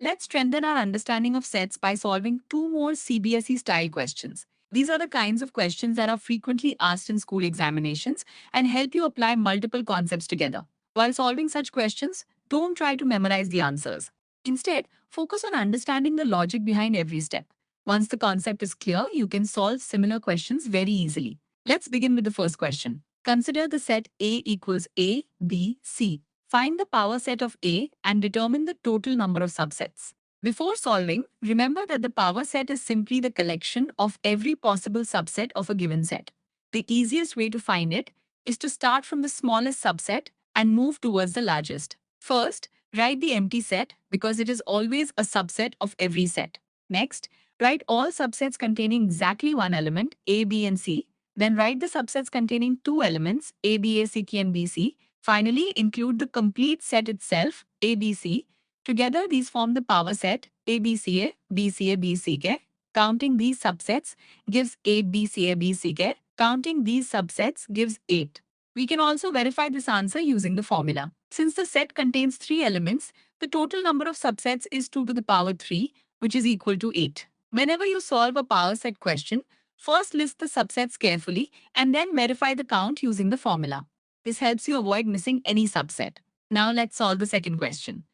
Let's strengthen our understanding of sets by solving two more CBSE-style questions. These are the kinds of questions that are frequently asked in school examinations and help you apply multiple concepts together. While solving such questions, don't try to memorize the answers. Instead, focus on understanding the logic behind every step. Once the concept is clear, you can solve similar questions very easily. Let's begin with the first question. Consider the set A equals A, B, C. Find the power set of A and determine the total number of subsets. Before solving, remember that the power set is simply the collection of every possible subset of a given set. The easiest way to find it is to start from the smallest subset and move towards the largest. First, write the empty set because it is always a subset of every set. Next, write all subsets containing exactly one element, A, B, and C. Then write the subsets containing two elements, A, B, A, C, K, and B, C. Finally, include the complete set itself, ABC. Together, these form the power set ABCA, BCA, BCK. Counting these subsets gives ABCA, BCK. Counting these subsets gives 8. We can also verify this answer using the formula. Since the set contains 3 elements, the total number of subsets is 2 to the power 3, which is equal to 8. Whenever you solve a power set question, first list the subsets carefully and then verify the count using the formula. This helps you avoid missing any subset. Now let's solve the second question.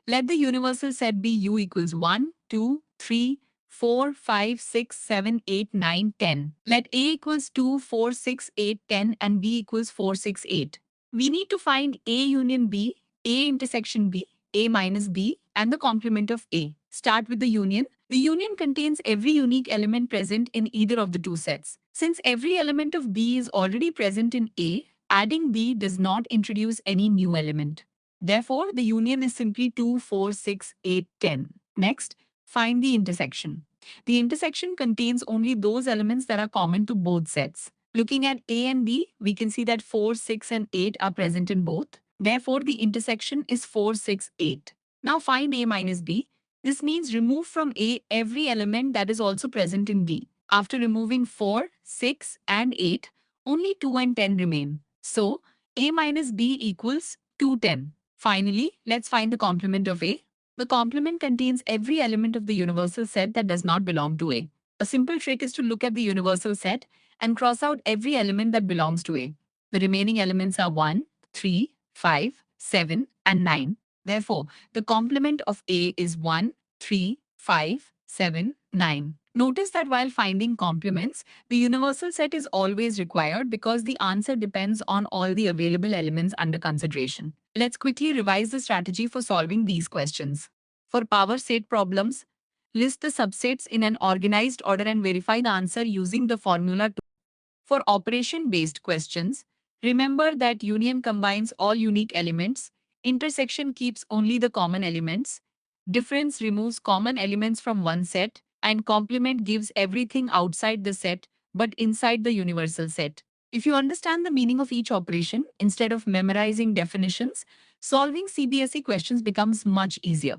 Let the universal set be U equals 1, 2, 3, 4, 5, 6, 7, 8, 9, 10. Let A equals 2, 4, 6, 8, 10 and B equals 4, 6, 8. We need to find A union B, A intersection B, A minus B, and the complement of A. Start with the union. The union contains every unique element present in either of the two sets. Since every element of B is already present in A, adding B does not introduce any new element. Therefore, the union is simply 2, 4, 6, 8, 10. Next, find the intersection. The intersection contains only those elements that are common to both sets. Looking at A and B, we can see that 4, 6, and 8 are present in both. Therefore, the intersection is 4, 6, 8. Now find A minus B. This means remove from A every element that is also present in B. After removing 4, 6, and 8, only 2 and 10 remain. So, A minus B equals 2, 10. Finally, let's find the complement of A. The complement contains every element of the universal set that does not belong to A. A simple trick is to look at the universal set and cross out every element that belongs to A. The remaining elements are 1, 3, 5, 7, and 9. Therefore, the complement of A is 1, 3, 5, 7, 9. Notice that while finding complements, the universal set is always required because the answer depends on all the available elements under consideration. Let's quickly revise the strategy for solving these questions. For power set problems, list the subsets in an organized order and verify the answer using the formula. For operation-based questions, remember that union combines all unique elements, intersection keeps only the common elements, difference removes common elements from one set, and complement gives everything outside the set but inside the universal set. If you understand the meaning of each operation instead of memorizing definitions, solving CBSE questions becomes much easier.